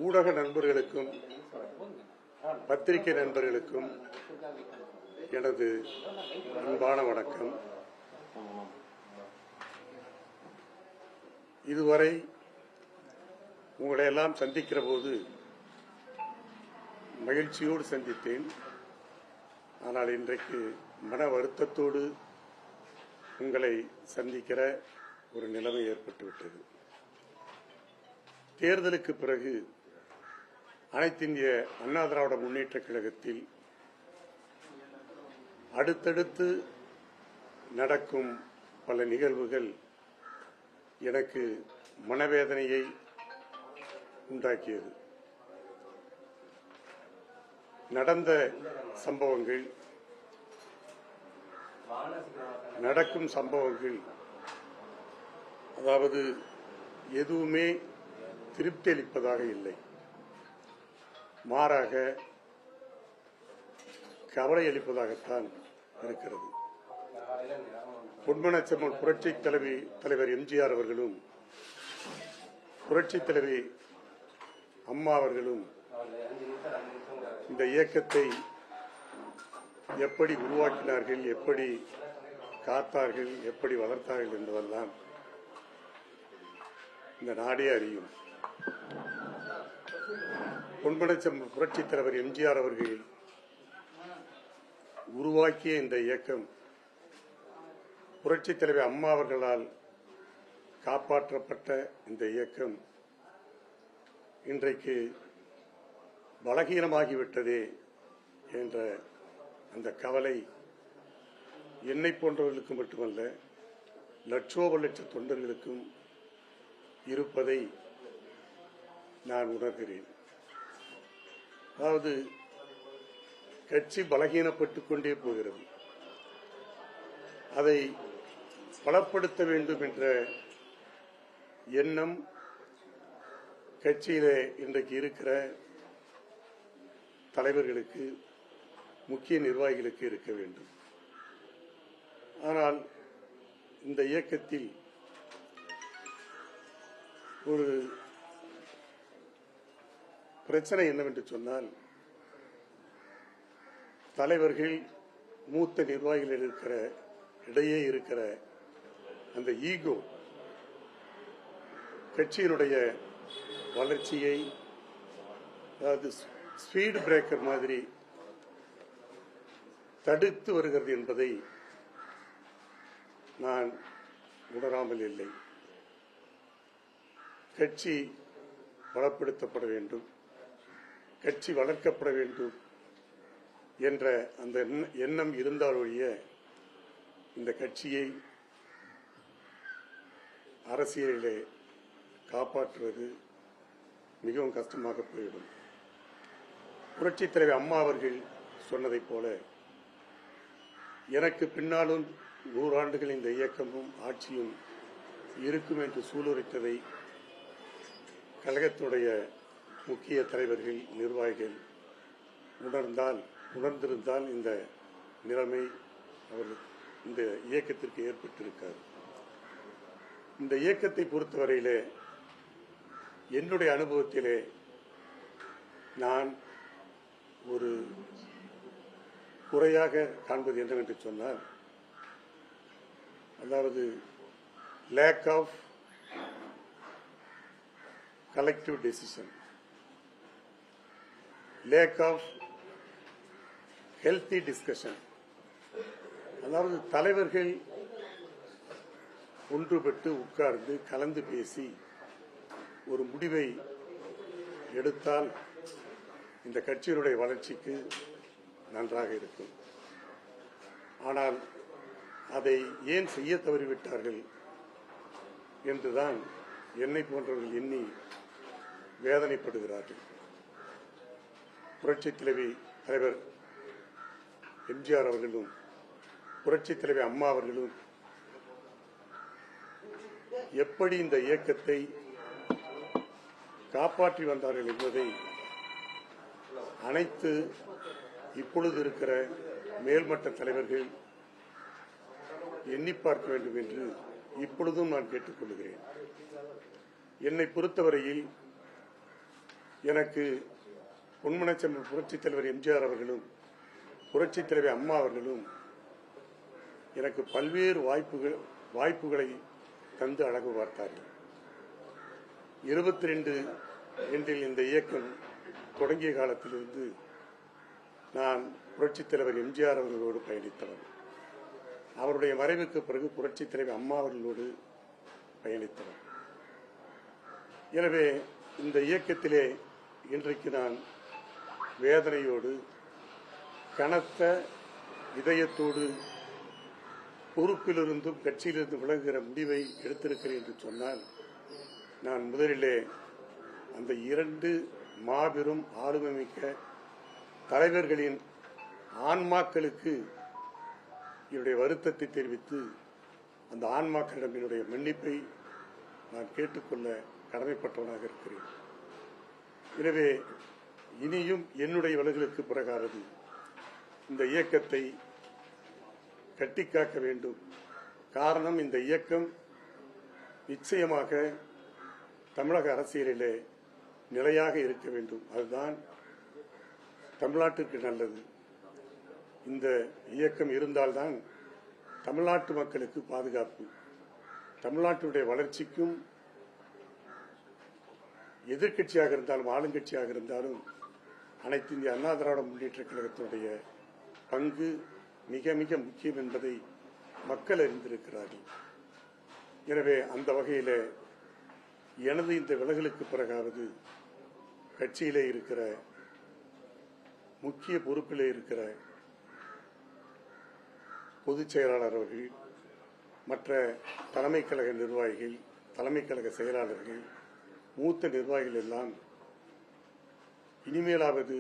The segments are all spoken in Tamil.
ஊடக நண்பர்களுக்கும் பத்திரிகை நண்பர்களுக்கும் எனது அன்பான வணக்கம். இதுவரை உங்களை எல்லாம் சந்திக்கிற போது மகிழ்ச்சியோடு சந்தித்தேன். ஆனால் இன்றைக்கு மன வருத்தத்தோடு உங்களை சந்திக்கிற ஒரு நிலைமை ஏற்பட்டுவிட்டது. தேர்தலுக்கு பிறகு அனைத்து இந்திய அண்ணா திராவிட முன்னேற்றக் கழகத்தில் அடுத்தடுத்து நடக்கும் பல நிகழ்வுகள் எனக்கு மனவேதனையை உண்டாக்கியது. நடந்த சம்பவங்கள், நடக்கும் சம்பவங்கள், அதாவது எதுவுமே திருப்தி அளிப்பதாக இல்லை. மாறாக கவலை அளிப்பதாகத்தான் இருக்கிறது. பொன்மனச்செம்மல் புரட்சி தலைவர் எம்ஜிஆர் அவர்களும் புரட்சி தலைவி அம்மா அவர்களும் இந்த இயக்கத்தை எப்படி உருவாக்கினார்கள், எப்படி காத்தார்கள், எப்படி வளர்த்தார்கள் என்பதெல்லாம் இந்த நாடே அறியும். பொன்மனச்செம்மல் புரட்சி தலைவர் எம்ஜிஆர் அவர்கள் உருவாக்கிய இந்த இயக்கம் புரட்சி தலைவர் அம்மா அவர்களால் காப்பாற்றப்பட்ட இந்த இயக்கம் இன்றைக்கு பலகீனமாகிவிட்டதே என்ற அந்த கவலை என்னை போன்றவர்களுக்கு மட்டுமல்ல, லட்சோப லட்ச தொண்டர்களுக்கும் இருப்பதை நான் உணர்கிறேன். அதாவது கட்சி பலகீனப்பட்டுக் கொண்டே போகிறது. அதை பலப்படுத்த வேண்டும் என்ற எண்ணம் கட்சியிலே இன்றைக்கு இருக்கிற தலைவர்களுக்கு, முக்கிய நிர்வாகிகளுக்கு இருக்க வேண்டும். ஆனால் இந்த இயக்கத்தில் ஒரு பிரச்சனை என்னவென்று சொன்னால், தலைவர்கள், மூத்த நிர்வாகிகள் இடையே இருக்கிற அந்த ஈகோ கட்சியினுடைய வளர்ச்சியை, அதாவது ஸ்பீடு பிரேக்கர் மாதிரி தடுத்து வருகிறது என்பதை நான் உணராமல் இல்லை. கட்சி பலப்படுத்தப்பட வேண்டும், கட்சி வளர்க்கப்பட வேண்டும் என்ற அந்த எண்ணம் இருந்தாலொழிய இந்த கட்சியை அரசியலிலே காப்பாற்றுவது மிகவும் கஷ்டமாக போய்விடும். புரட்சித் தலைவர் அம்மா அவர்கள் சொன்னதைப் போல, எனக்கு பின்னாலும் 100 ஆண்டுகள் இந்த இயக்கமும் ஆட்சியும் இருக்கும் என்று சூளுரைத்ததை கழகத்துடைய முக்கிய தலைவர்கள், நிர்வாகிகள் உணர்ந்திருந்தால் இந்த நிலைமை அவர்கள் இந்த இயக்கத்திற்கு ஏற்பட்டிருக்காது. இந்த இயக்கத்தை பொறுத்தவரையிலே என்னுடைய அனுபவத்திலே நான் ஒரு குறையாக காண்பது என்னவென்று சொன்னால், அதாவது lack of collective decision, lack of healthy discussion. அதாவது தலைவர்கள் ஒன்றுபட்டு உட்கார்ந்து கலந்து பேசி ஒரு முடிவை எடுத்தால் இந்த கட்சியினுடைய வளர்ச்சிக்கு நன்றாக இருக்கும். ஆனால் அதை ஏன் செய்ய தவறிவிட்டார்கள் என்றுதான் என்னை போன்றவர்கள் எண்ணி வேதனைப்படுகிறார்கள். புரட்சி தலைவர் எம்ஜிஆர் அவர்களும் புரட்சி தலைவர் அம்மா அவர்களும் எப்படி இந்த இயக்கத்தை காப்பாற்றி வந்தார்கள் என்பதை அனைத்து இப்பொழுது இருக்கிற மேல்மட்ட தலைவர்கள் எண்ணி பார்க்க வேண்டும் என்று இப்பொழுதும் நான் கேட்டுக்கொள்கிறேன். என்னை பொறுத்தவரையில் எனக்கு பொன்மனச்செம்மல் புரட்சித் தலைவர் எம்ஜிஆர் அவர்களும் புரட்சித் தலைவர் அம்மா அவர்களும் எனக்கு பல்வேறு வாய்ப்புகளை தந்து அழகு பார்த்தார்கள். 22 இந்த இயக்கம் தொடங்கிய காலத்திலிருந்து நான் புரட்சித் தலைவர் எம்ஜிஆர் அவர்களோடு பயணித்தவர். அவருடைய மறைவுக்கு பிறகு புரட்சித் தலைவர் அம்மா அவர்களோடு பயணித்தவர். எனவே இந்த இயக்கத்திலே இன்றைக்கு நான் வேதனையோடு கனத்த இதயத்தோடு பொறுப்பிலிருந்தும் கட்சியிலிருந்து விலகுகிற முடிவை எடுத்திருக்கிறேன் என்று சொன்னால், நான் முதலிலே அந்த 2 மாபெரும் ஆளுமை மிக்க தலைவர்களின் ஆன்மாக்களுக்கு என்னுடைய வருத்தத்தை தெரிவித்து அந்த ஆன்மாக்களிடம் என்னுடைய மன்னிப்பை நான் கேட்டுக்கொள்ள கடமைப்பட்டவனாக இருக்கிறேன். எனவே இனியும் என்னுடைய விலகலுக்கு பிறகாவது இந்த இயக்கத்தை கட்டிக்காக்க வேண்டும். காரணம், இந்த இயக்கம் நிச்சயமாக தமிழக அரசியலிலே நிலையாக இருக்க வேண்டும். அதுதான் தமிழ்நாட்டிற்கு நல்லது. இந்த இயக்கம் இருந்தால்தான் தமிழ்நாட்டு மக்களுக்கு பாதுகாப்பு, தமிழ்நாட்டுடைய வளர்ச்சிக்கும் எதிர்கட்சியாக இருந்தாலும் ஆளுங்கட்சியாக இருந்தாலும் அனைத்து இந்திய அண்ணா திராவிட முன்னேற்ற கழகத்தினுடைய பங்கு மிக மிக முக்கியம் என்பதை மக்கள் அறிந்திருக்கிறார்கள். எனவே அந்த வகையில் எனது இந்த விலகலுக்கு பிறகாவது கட்சியிலே இருக்கிற முக்கிய பொறுப்பிலே இருக்கிற பொதுச் செயலாளர் அவர்கள், மற்ற தலைமை கழக நிர்வாகிகள், தலைமை கழக செயலாளர்கள், மூத்த நிர்வாகிகள் எல்லாம் இனிமேலாவது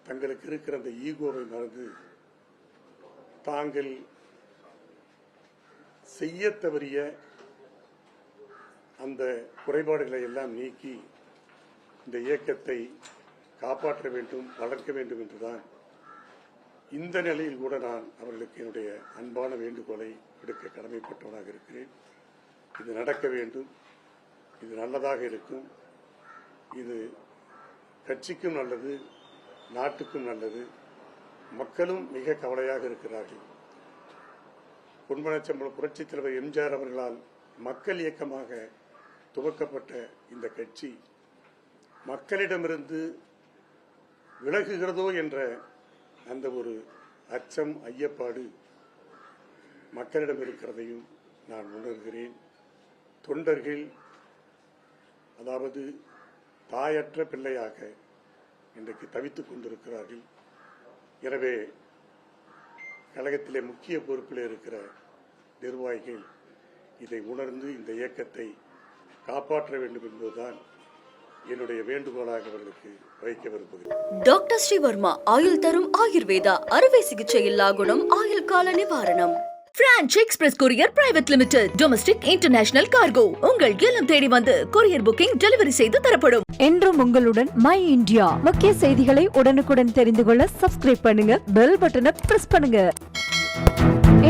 தங்களுக்கு இருக்கிற அந்த ஈகோவை மறந்து தாங்கள் செய்ய தவறிய அந்த குறைபாடுகளை எல்லாம் நீக்கி இந்த இயக்கத்தை காப்பாற்ற வேண்டும், வளர்க்க வேண்டும் என்றுதான் இந்த நிலையில் கூட நான் அவர்களுக்கு என்னுடைய அன்பான வேண்டுகோளை விடுக்க கடமைப்பட்டவனாக இருக்கிறேன். இது நடக்க வேண்டும், இது நல்லதாக இருக்கும், இது கட்சிக்கும் நல்லது, நாட்டுக்கும் நல்லது. மக்களும் மிக கவலையாக இருக்கிறார்கள். பொன்மனச்செம்மல் புரட்சித் தலைவர் எம்ஜிஆர் அவர்களால் மக்கள் இயக்கமாக துவக்கப்பட்ட இந்த கட்சி மக்களிடமிருந்து விலகுகிறதோ என்ற அந்த ஒரு அச்சம், ஐயப்பாடு மக்களிடம் இருக்கிறதையும் நான் உணர்கிறேன். தொண்டர்கள் அதாவது தாயற்ற பிள்ளையாக இன்றைக்கு தவித்துக் கொண்டிருக்கிறார்கள். எனவே கழகத்திலே முக்கிய பொறுப்பில் இருக்கிற நிர்வாகிகள் இதை உணர்ந்து இந்த இயக்கத்தை காப்பாற்ற வேண்டும் என்பதுதான் என்னுடைய வேண்டுகோளாக அவர்களுக்கு வைக்க விரும்புகிறேன். டாக்டர் ஸ்ரீவர்மா ஆயுள் தரும் ஆயுர்வேதா அறுவை சிகிச்சை இல்லா குணம், ஆயுள் கால நிவாரணம். Branch express courier private limited, domestic international cargo. உங்கள் இல்லம் தேடி வந்து கொரியர் புக்கிங், டெலிவரி செய்து தரப்படும். என்றும் உங்களுடன் மை இந்தியா. முக்கிய செய்திகளை உடனுக்குடன் தெரிந்து கொள்ள சப்ஸ்கிரைப் பண்ணுங்க, பெல் பட்டனை பிரஸ் பண்ணுங்க.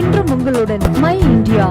என்றும் உங்களுடன் மை இந்தியா.